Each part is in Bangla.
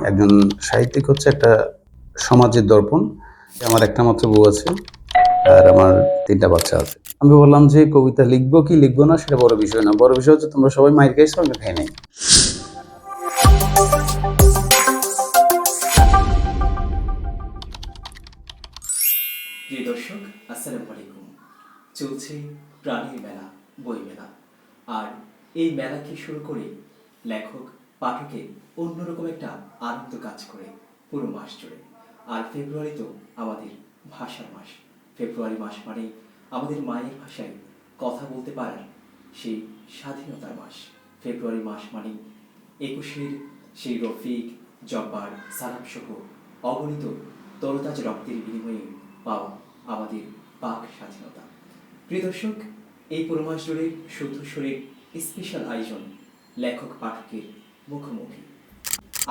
একজন সাহিত্যিক হচ্ছে একটা সমাজের দর্পণ। আমার একটা মাত্র বউ আছে আর আমার ৩টা বাচ্চা আছে। আমি বললাম যে কবিতা লিখবো কি লিখবো না সেটা বড় বিষয় না, বড় বিষয় হচ্ছে তোমরা সবাই মাইর খাইছো, আমি খাই নাই। প্রিয় দর্শক, আসসালামু আলাইকুম। চলছে প্রাণীর মেলা, বই মেলা। আর এই মেলাকে শুরু করে লেখক পাঠকের অন্যরকম একটা আনন্দ কাজ করে পুরো মাস জুড়ে। আর ফেব্রুয়ারি তো আমাদের ভাষার মাস। ফেব্রুয়ারি মাস মানে আমাদের মায়ের ভাষায় কথা বলতে পারার সেই স্বাধীনতার মাস। ফেব্রুয়ারি মাস মানে ২১-এর সেই রফিক, জব্বার, সালাম সহ অগণিত তরতাজ রক্তের বিনিময়ে পাওয়া আমাদের বাক স্বাধীনতা। প্রিয় দর্শক, এই পুরো মাস জুড়ে শুদ্ধ স্বরের স্পেশাল আয়োজন লেখক পাঠকের মুখোমুখি।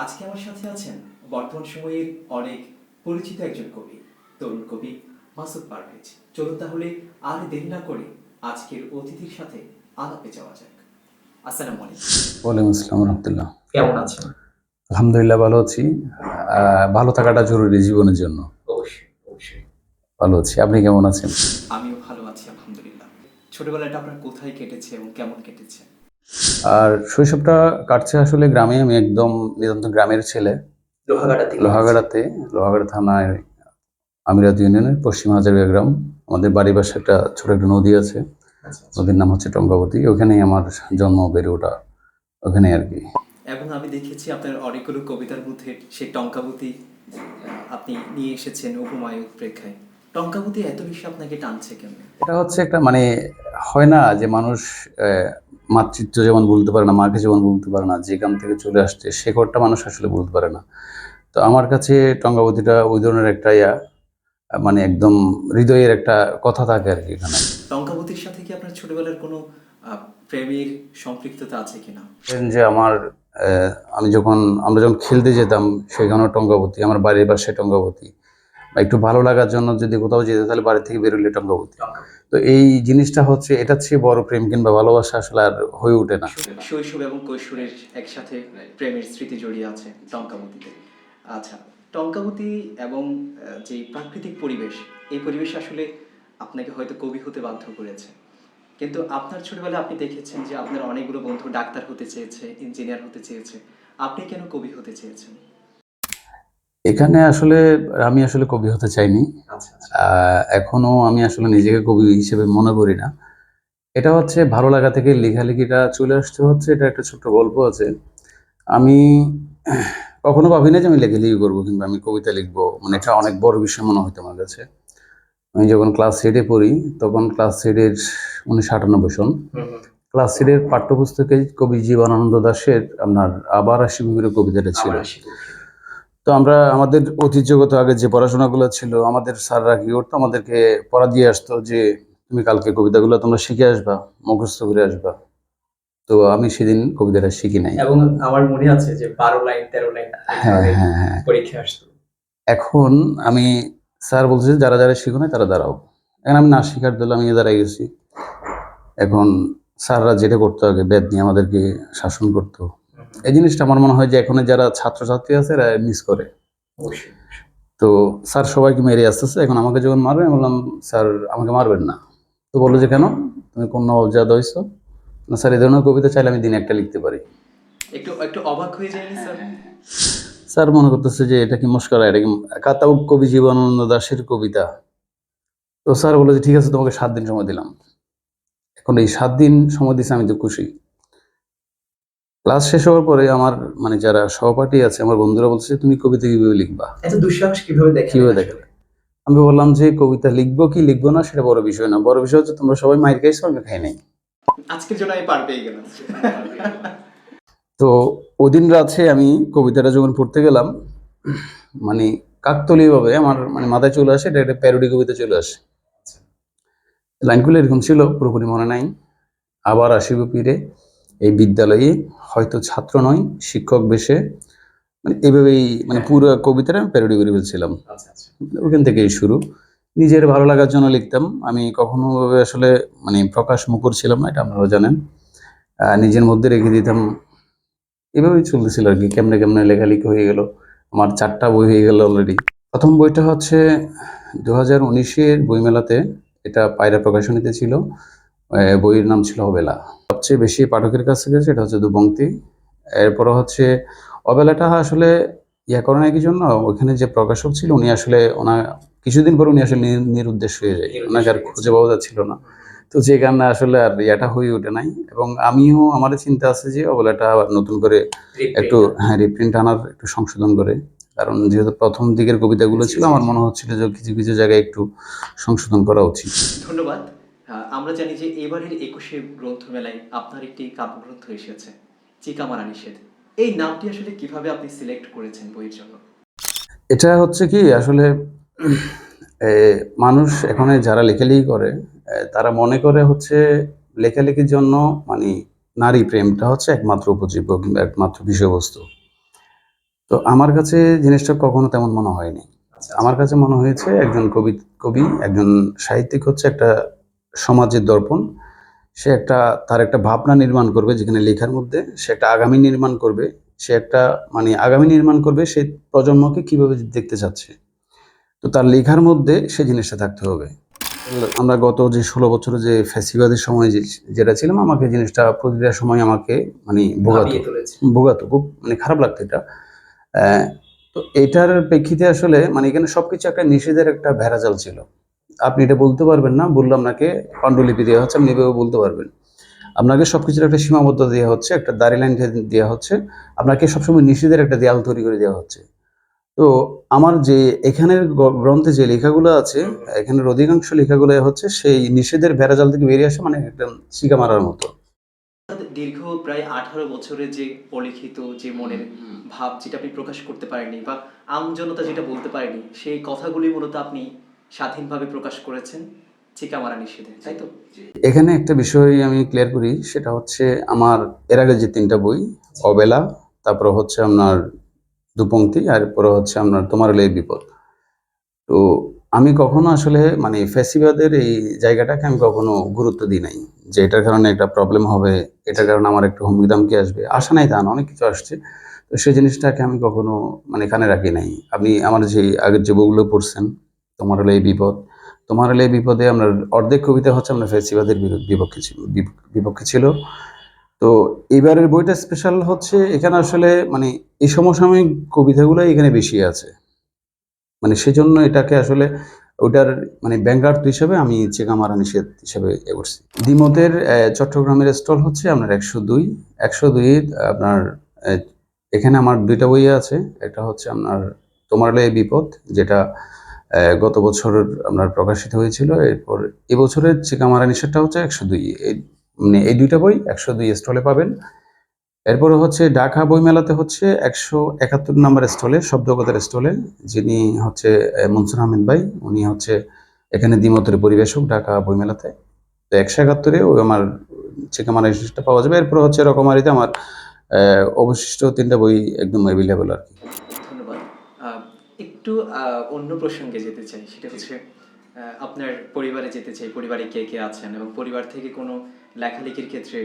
আজকে আমার সাথে আছেন বর্তমান সময়ের অনেক পরিচিত একজন কবি, তরুণ কবি মাসুদ পারভেজ। চলুন তাহলে আর দেরি না করে আজকের অতিথির সাথে আলাপে যাওয়া যাক। আসসালামু আলাইকুম। ওয়ালাইকুম আসসালাম রহমতুল্লাহ। কেমন আছেন? আলহামদুলিল্লাহ ভালো আছি। ভালো থাকাটা জরুরি জীবনের জন্য। অবশ্যই অবশ্যই ভালো আছি, আপনি কেমন আছেন? আমিও ভালো আছি আলহামদুলিল্লাহ। ছোটবেলাটা আপনার কোথায় কেটেছে এবং কেমন কেটেছে? আর শৈশবটা কাটছে আসলে গ্রামে। আমি একদম নিতান্ত গ্রামের ছেলে। লোহাগাড়া থানায় আমিরাত ইউনিয়নের পশ্চিম হাজারিয়া গ্রাম। আমাদের বাড়ির পাশে একটা ছোট একটা নদী আছে, নদীর নাম হচ্ছে টঙ্কাবতী। ওখানেই আমার জন্ম, বেড়ে ওঠা ওখানে আর কি। এবং আমি দেখেছি আপনার অনেকগুলো কবিতার মধ্যে সেই টঙ্কাবতী আপনি নিয়ে এসেছেন উপমায় উৎপ্রেক্ষায়। টঙ্কাবতী এত বেশি আপনাকে টানছে কেন? এটা হচ্ছে একটা মানে হয় না যে মানুষ মাতৃত্ব যেমন বলতে পারে না, মাকে যেমন বলতে পারে না, যেখান থেকে চলে আসছে শেকড়টা মানুষ আসলে বলতে পারে না। তো আমার কাছে টঙ্কাবতীটা ওই ধরনের একটা মানে একদম হৃদয়ের একটা কথা থাকে আর কি এখানে। টঙ্কাবতীর সাথে কি আপনার ছোটবেলার কোনো প্রেমের সম্পৃক্ততা আছে কিনা? যে আমি আমরা যখন খেলতে যেতাম সেখানেও টঙ্কাবতী, আমার বাড়ির পাশে টঙ্কাবতী। বা একটু ভালো লাগার জন্য যদি কোথাও যেতে তাহলে বাড়ি থেকে বেরোলে টঙ্কাবতী। তো এই জিনিসটা হচ্ছে, এটার চেয়ে বড় প্রেম কিংবা ভালোবাসা আসলে আর হয়ে ওঠে না। শৈশব এবং কৈশোরের একসাথে প্রেমের স্মৃতি জড়িয়ে আছে টঙ্কাবতীতে। আচ্ছা, টঙ্কাবতী এবং যে প্রাকৃতিক পরিবেশ, এই পরিবেশ আসলে আপনাকে হয়তো কবি হতে বাধ্য করেছে। কিন্তু আপনার ছোটবেলায় আপনি দেখেছেন যে আপনার অনেকগুলো বন্ধু ডাক্তার হতে চেয়েছে, ইঞ্জিনিয়ার হতে চেয়েছে। আপনি কেন কবি হতে চেয়েছেন? এখানে আসলে আমি আসলে কবি হতে চাইনি। এখনো আমি আসলে নিজেকে কবি হিসেবে মনে করি না। এটা হচ্ছে ভালো লাগা থেকে লেখালেখিটা চলে আসতে হচ্ছে। এটা একটা ছোট্ট গল্প আছে। আমি কখনো ভাবি না যে আমি লেখালেখি করবো কিংবা আমি কবিতা লিখবো, মানে এটা অনেক বড় বিষয় মনে হতো আমার কাছে। আমি যখন ক্লাস 8-এ পড়ি, তখন ক্লাস 8-এর 1998 সন, ক্লাস 8-এর পাঠ্যপুস্তকে কবি জীবনানন্দ দাশের আপনার আবার আসি বিবরে কবিতাটা ছিল। তো আমরা আমাদের ঐতিহ্যগত আগে যে পড়াশোনাগুলো ছিল, আমাদের স্যাররা কি করতো, আমাদেরকে পড়া দিয়ে আসতো যে তুমি কালকে কবিতাগুলো তোমরা শিখে আসবা, মুখস্থ করে আসবা। তো আমি সেদিন কবিতাটা শিখি নাই। এবং আমার মনে আছে যে 12 লাইন 13 লাইন পরীক্ষা আসতো। এখন আমি স্যার বলছে যারা যারা শিখো না তারা দাঁড়াও। এখন আমি না শিখার দলে আমি দাঁড়াই গেছি। এখন স্যাররা যেটা করতো, আগে বেদ নিয়ে আমাদেরকে শাসন করতো। এই জিনিসটা আমার মনে হয় যে এখন যারা ছাত্রছাত্রী আছে এরা মিস করে। তো স্যার সবাইকে মেরে আসতেছে, এখন আমাকে যখন মারবে আমি বললাম স্যার আমাকে মারবেন না। তো বললো যে কেন, তুমি কোন নবজাত হয়েছো? না স্যার, এই ধরনের কবিতা চাইলে আমি দিনে একটা লিখতে পারি। একটু একটু অবাক হয়ে যায়নি স্যার? স্যার মনে করতেছে যে এটা কি মস্করা, এটা কি কাতাব কবি জীবনানন্দ দাশের কবিতা। তো স্যার বললো যে ঠিক আছে, তোমাকে 7 দিন সময় দিলাম। এখন এই 7 দিন সময় দিচ্ছে, আমি তো খুশি। ক্লাস শেষ হওয়ার পরে আমার মানে যারা সহপাঠী আছে, আমার বন্ধুরা বলছে তুমি কবিতা কিভাবে লিখবা, এত দুঃসাহস কিভাবে দেখালে? আমি বললাম যে কবিতা লিখবো কি লিখবো না সেটা বড় বিষয় না, বড় বিষয় হচ্ছে তোমরা সবাই মাইর খাইছো, আমি খাই নাই। আজকের জন্য আমি পার পেয়ে গেলাম। তো ওদিন রাতে আমি কবিতাটা যখন পড়তে গেলাম, মানে কাকতলীয়ভাবে আমার মানে মাথায় চলে আসে, এটা একটা প্যারোডি কবিতা চলে আসে। লাইনগুলো এরকম ছিল, পুরোপুরি মনে নাই। আবার আসিব ফিরে এই বিদ্যালয়ে, হয়তো ছাত্র নয় শিক্ষক বেশে। মানে এইভাবেই মানে পুরো কবিতাটা আমি প্যারোডি করে ফেলছিলাম। ওখান থেকেই শুরু। নিজের ভালো লাগার জন্য লিখতাম। আমি কখনো আসলে মানে প্রকাশ মুখর ছিলাম না, এটা আপনারাও জানেন। নিজের মধ্যে রেখে দিতাম। এভাবেই চলতেছিল আর কি। কেমনে কেমনে লেখালেখি হয়ে গেল। আমার 4টা বই হয়ে গেল অলরেডি। প্রথম বইটা হচ্ছে 2019-এর বইমেলাতে, এটা পায়রা প্রকাশনীতে ছিল। বইয়ের নাম ছিল অবেলা। সবচেয়ে বেশি পাঠকের কাছে গেছে এটা হচ্ছে দুপংক্তি। এরপরে হচ্ছে অবেলাটা আসলে করে না কি জন্য, ওখানে যে প্রকাশক ছিল উনি আসলে কিছুদিন পর উনি আসলে নিরুদ্দেশ হয়ে যায়, ওনাকে আর খুঁজে পাওয়া যাচ্ছিল না। তো যে কারণে আসলে আর হয়ে ওঠে নাই। এবং আমিও, আমারও চিন্তা আছে যে অবেলাটা আবার নতুন করে একটু রিপ্রিন্ট আনার, একটু সংশোধন করে। কারণ যেহেতু প্রথম দিকের কবিতাগুলো ছিল, আমার মনে হচ্ছিল যে কিছু কিছু জায়গায় একটু সংশোধন করা উচিত। ধন্যবাদ। আমরা জানি যে এবারের 21শে গ্রন্থমেলায় আপনার একটি কাব্যগ্রন্থ এসেছে, চিকা মারা নিষেধ। এই নামটি আসলে কিভাবে আপনি সিলেক্ট করেছেন বইয়ের জন্য? এটা হচ্ছে কি আসলে, মানুষ এখন যারা লেখালেখি করে, তারা মনে করে হচ্ছে লেখালেখির জন্য মানে নারী প্রেমটা হচ্ছে একমাত্র উপজীব্য কিংবা একমাত্র বিষয়বস্তু। তো আমার কাছে জিনিসটা কখনো তেমন মনে হয়নি। আমার কাছে মনে হয়েছে একজন কবি, একজন সাহিত্যিক হচ্ছে একটা সমাজের দর্পণ। সে তার একটা ভাবনা নির্মাণ করবে, যেখানে লেখার মধ্যে সে একটা আগামী নির্মাণ করবে। সে একটা আগামী নির্মাণ করবে, সে প্রজন্মকে কিভাবে দেখতে চাচ্ছে। তো তার লেখার মধ্যে সে জিনিসটা থাকতে হবে। আমরা গত যে 16 বছরে যে ফ্যাসিবাদের সময় যেটা ছিলাম, আমাকে জিনিসটা প্রতিটা সময় আমাকে ভোগাতো খুব, খারাপ লাগতো এটা। তো এটার প্রেক্ষিতে আসলে এখানে সবকিছু একটা নিষেধের একটা ভেড়াজাল ছিল। আপনি এটা বলতে পারবেন না, বললে আপনাকে পাণ্ডুলিপি দেওয়া হচ্ছে, আপনি এভাবে বলতে পারবেন। আপনাকে সবকিছুর একটা সীমাবদ্ধতা দেওয়া হচ্ছে, একটা দাড়ি লাইন দেওয়া হচ্ছে, আপনাকে সবসময় নিষেধের একটা দেয়াল তৈরি করে দেওয়া হচ্ছে। তো আমার যে এখানের গ্রন্থে যে লেখাগুলো আছে, এখানের অধিকাংশ লেখাগুলো হচ্ছে সেই নিষেধের ভেড়াজাল থেকে বেরিয়ে আসে, একটা শিকা মারার মতো। দীর্ঘ প্রায় 18 বছরের যে অলিখিত যে মনের ভাব, যেটা আপনি প্রকাশ করতে পারেননি বা আমজনতা যেটা বলতে পারেনি, সেই কথাগুলি মূলত আপনি স্বাধীনভাবে প্রকাশ করেছেন চিকা মারা নিষেধে, তাই তো? এখানে একটা বিষয় আমি ক্লিয়ার করি, সেটা হচ্ছে আমার এর আগে যে 3টা বই, অবেলা, তারপরে হচ্ছে আপনার দুপংক্তি, আর পরে হচ্ছে আপনার তোমার হলো এই বিপদ। তো আমি কখনো আসলে ফ্যাসিবাদের এই জায়গাটাকে আমি কখনো গুরুত্ব দিই নাই, যে এটার কারণে একটা প্রবলেম হবে, এটার কারণে আমার একটু হুমকি আসবে। আসা নাই তা না, অনেক কিছু আসছে। তো সেই জিনিসটাকে আমি কখনো কানে রাখি নাই। আপনি আমার যে আগের যে বইগুলো পড়ছেন, তোমার হলো এই বিপদ, তোমার হলো এই বিপদে আমরা অর্ধেক কবিতা হচ্ছে আমরা ফ্যাসিবাদের বিপক্ষে ছিল। তো এবারের বইটা স্পেশাল হচ্ছে, এখানে আসলে এই সমসাময়িক কবিতাগুলো এখানে বেশি আছে। সেজন্য এটাকে আসলে ওটার ব্যঙ্গার্থ হিসেবে আমি চিকা মারা নিষেধ হিসেবে করছি। দ্বিমতের চট্টগ্রামের স্টল হচ্ছে আপনার 102। 102 আপনার এখানে আমার 2টা বই আছে। একটা হচ্ছে আপনার তোমার হলো এই বিপদ, যেটা গত বছর আপনার প্রকাশিত হয়েছিল। এরপর এবছরের চিকা মারা নিষেধটা হচ্ছে 102। এই 2টা বই 102 স্টলে পাবেন। এরপরে হচ্ছে ঢাকা বইমেলাতে হচ্ছে 171 নম্বর স্টলে, শব্দকথার স্টলে, যিনি হচ্ছে মনসুর আহমেদ ভাই, উনি হচ্ছে এখানে দ্বিমতের পরিবেশক ঢাকা বইমেলাতে। তো 171-এ ওই আমার চিকা মারা নিষেধটা পাওয়া যাবে। এরপর হচ্ছে রকমারিতে আমার অবশিষ্ট 3টা বই একদম অ্যাভেলেবল আর কি। ধন্যবাদ। একটু অন্য প্রসঙ্গে যেতে চাই, সেটা হচ্ছে আপনার পরিবারে যেতে চাই। পরিবারে কে কে আছেন এবং পরিবার থেকে কোনো লেখালেখির ক্ষেত্রে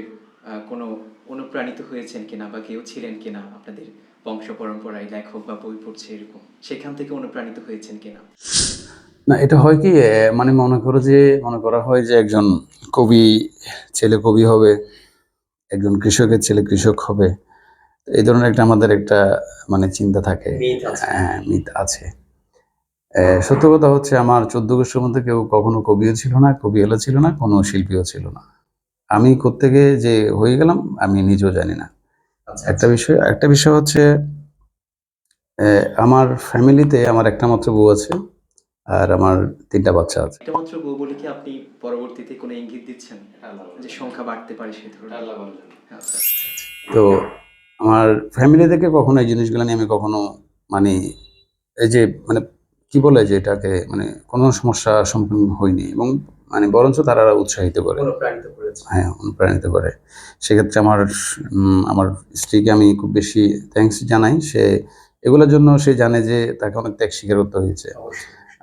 কোনো অনুপ্রাণিত হয়েছেন কিনা বা কেউ ছিলেন কিনা আপনাদের বংশ পরম্পরায় লেখক বা বই পড়ছে এরকম, সেখান থেকে অনুপ্রাণিত হয়েছেন কিনা? না, এটা হয় কি, মনে করা হয় যে একজন কবি ছেলে কবি হবে, একজন কৃষকের ছেলে কৃষক হবে। এই ধরনের আমাদের একটা চিন্তা থাকে। হ্যাঁ, মিথ আছে। সত্য কথা হচ্ছে আমার 14 গোষ্ঠীর মধ্যে কেউ কখনো কবিও ছিল না, কবিয়ালও ছিল না, কোনো শিল্পীও ছিল না। আমি কোত্থেকে যে হয়ে গেলাম আমি নিজেও জানি না। একটা বিষয় হচ্ছে, আমার ফ্যামিলিতে আমার একটা মাত্র বউ আছে, আর আমার 3টা বাচ্চা আছে। একটা মাত্র বউ বলে কি আপনি পরবর্তীতে কোনো ইঙ্গিত দিচ্ছেন যে সংখ্যা বাড়তে পারে সেই ধরনের? আচ্ছা। তো আমার ফ্যামিলি থেকে কখনো এই জিনিসগুলো নিয়ে আমি কখনো মানে এই যে কি বলে যে এটাকে কোনো সমস্যার সম্মুখীন হইনি, এবং বরঞ্চ তারা উৎসাহিত করে, হ্যাঁ, অনুপ্রাণিত করে। সেক্ষেত্রে আমার স্ত্রীকে আমি খুব বেশি থ্যাঙ্কস জানাই। সে এগুলোর জন্য সে জানে যে তাকে অনেক ত্যাগ স্বীকার করতে হয়েছে।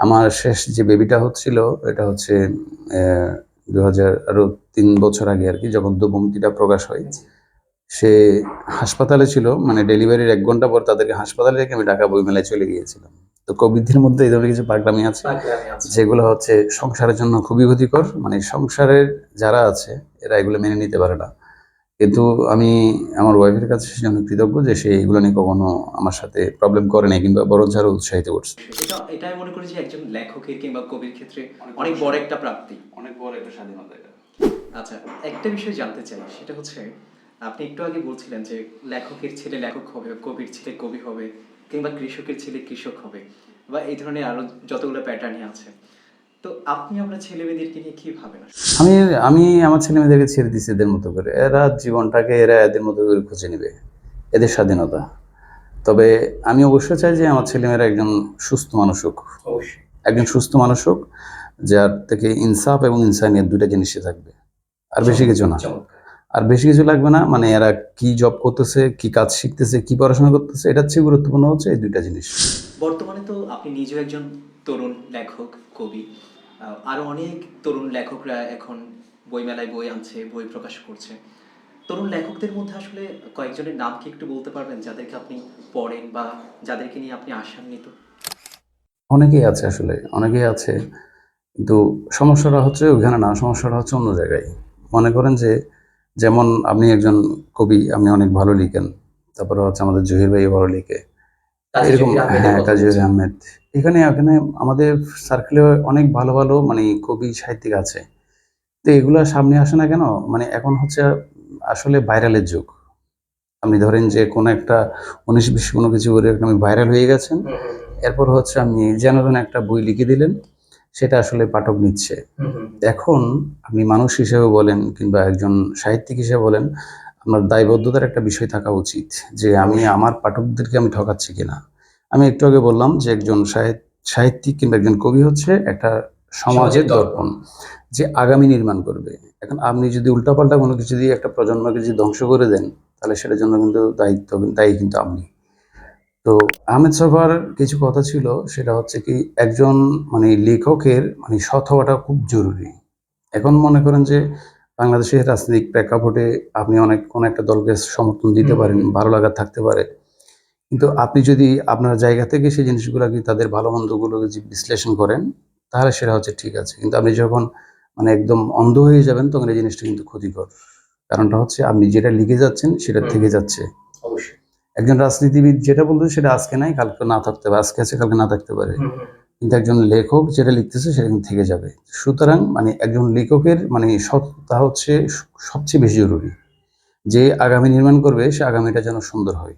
আমার শেষ যে বেবিটা হচ্ছিল, এটা হচ্ছে 2000 আরো 3 বছর আগে আর কি, যখন দুপংক্তিটা প্রকাশ হয়। সে হাসপাতালে ছিল, মানে ডেলিভারির 1 ঘন্টা পর তাদেরকে হাসপাতালে রেখে আমি ঢাকা বইমেলায় চলে গিয়েছিলাম। তো কবিদের মধ্যে এই ধরনের কিছু পাগলামি আছে যেগুলো হচ্ছে সংসারের জন্য খুবই ক্ষতিকর। মানে সংসারের যারা আছে এরা এগুলো মেনে নিতে পারে না। কিন্তু আমি আমার ওয়াইফের কাছে সেজন্য কৃতজ্ঞ যে সে এগুলো নিয়ে কখনো আমার সাথে প্রবলেম করে নাই, কিংবা বরঞ্চ আরো উৎসাহিত করছে। এটা আমি মনে করি যে একজন লেখকের কিংবা কবির ক্ষেত্রে অনেক বড় একটা প্রাপ্তি, অনেক বড় একটা স্বাধীনতা এটা। আচ্ছা, একটা বিষয় জানতে চাই, সেটা হচ্ছে আপনি একটু আগে বলছিলেন যে লেখকের ছেলে লেখক হবে, কবির ছেলে কবি হবে, কিংবা কৃষকের ছেলে কৃষক হবে, বা এই ধরনের আরো যতগুলো প্যাটার্নই আছে। তো আপনি আপনার ছেলে মেয়েদেরকে নিয়ে কি ভাবেন? আমি আমি আমার ছেলে মেয়েদেরকে ছেড়ে দিচ্ছি এদের মতো করে, এরা জীবনটাকে এরা এদের মতো করে খুঁজে নেবে, এদের স্বাধীনতা। তবে আমি অবশ্যই চাই যে আমার ছেলেমেয়েরা একজন সুস্থ মানুষ হোক, অবশ্যই একজন সুস্থ মানুষ হোক, যার থেকে ইনসাফ এবং ইনসানিয়ত দুইটা জিনিসই থাকবে, আর বেশি কিছু না। আর বেশি কিছু লাগবে না, মানে এরা কি জব করতেছে, কি কাজ শিখতেছে, কি পড়াশোনা করতেছে, এটার চেয়ে গুরুত্বপূর্ণ হচ্ছে এই দুইটা জিনিস। বর্তমানে তো আপনি নিজেও একজন তরুণ লেখক, কবি। আরো অনেক তরুণ লেখকরা এখন বইমেলায় বই আনছে, বই প্রকাশ করছে। তরুণ লেখকদের মধ্যে আসলে কয়েকজনের নাম কি একটু বলতে পারবেন, যাদেরকে আপনি পড়েন বা যাদেরকে নিয়ে আপনি আশান্বিত? অনেকেই আছে, আসলে অনেকেই আছে, কিন্তু সমস্যাটা হচ্ছে ওইখানে না, সমস্যাটা হচ্ছে অন্য জায়গায়। মনে করেন যে, যেমন আপনি একজন কবি, আপনি অনেক ভালো লিখেন, তারপরে হচ্ছে আমাদের জহির ভাই ভালো লিখে, এরকম। হ্যাঁ, কাজী আহমেদ। এখানে এখানে আমাদের সার্কেলে অনেক ভালো ভালো মানে কবি সাহিত্যিক আছে। তো এগুলো সামনে আসে না কেন? মানে এখন হচ্ছে আসলে ভাইরালের যুগ। আপনি ধরেন যে কোনো একটা 19-20 কোনো কিছু করে আপনি ভাইরাল হয়ে গেছেন, এরপর হচ্ছে আপনি যেন তেন একটা বই লিখে দিলেন, সেটা আসলে পাঠক নিচ্ছে। এখন আপনি মানুষ হিসেবে বলেন কিংবা একজন সাহিত্যিক হিসেবে বলেন, আপনার দায়বদ্ধতার একটা বিষয় থাকা উচিত যে আমি আমার পাঠকদেরকে আমি ঠকাচ্ছি কিনা। আমি একটু আগে বললাম যে একজন সাহিত্যিক কিংবা একজন কবি হচ্ছে একটা সমাজের দর্পণ, যে আগামী নির্মাণ করবে। এখন আপনি যদি উল্টাপাল্টা কোনো কিছু দিয়ে একটা প্রজন্মকে যদি ধ্বংস করে দেন, তাহলে সেটার জন্য কিন্তু দায়ী কিন্তু আপনি। তো আহমেদ ছফার কিছু কথা ছিল, সেটা হচ্ছে কি একজন মানে লেখকের মানে সৎ হওয়াটা খুব জরুরি। এখন মনে করেন যে বাংলাদেশের রাজনৈতিক প্রেক্ষাপটে আপনি অনেক কোনো একটা দলকে সমর্থন দিতে পারেন, ভালো লাগা থাকতে পারে, কিন্তু আপনি যদি আপনার জায়গা থেকে সেই জিনিসগুলোকে তাদের ভালো মন্দগুলোকে যদি বিশ্লেষণ করেন, তাহলে সেটা হচ্ছে ঠিক আছে। কিন্তু আপনি যখন মানে একদম অন্ধ হয়ে যাবেন, তখন এই জিনিসটা কিন্তু ক্ষতিকর। কারণটা হচ্ছে আপনি যেটা লিখে যাচ্ছেন সেটা থেকে যাচ্ছে। অবশ্যই। একজন রাজনীতিবিদ যেটা বলতেছে সেটা আজকে নাই, কালকে না থাকতে পারে, আজকে আছে কালকে না থাকতে পারে। কিন্তু একজন লেখক যেটা লিখতেছে সেটা কিন্তু থেকে যাবে। সুতরাং মানে একজন লেখকের মানে সততা হচ্ছে সবচেয়ে বেশি জরুরি। যে আগামী নির্মাণ করবে সে আগামীটা যেন সুন্দর হয়।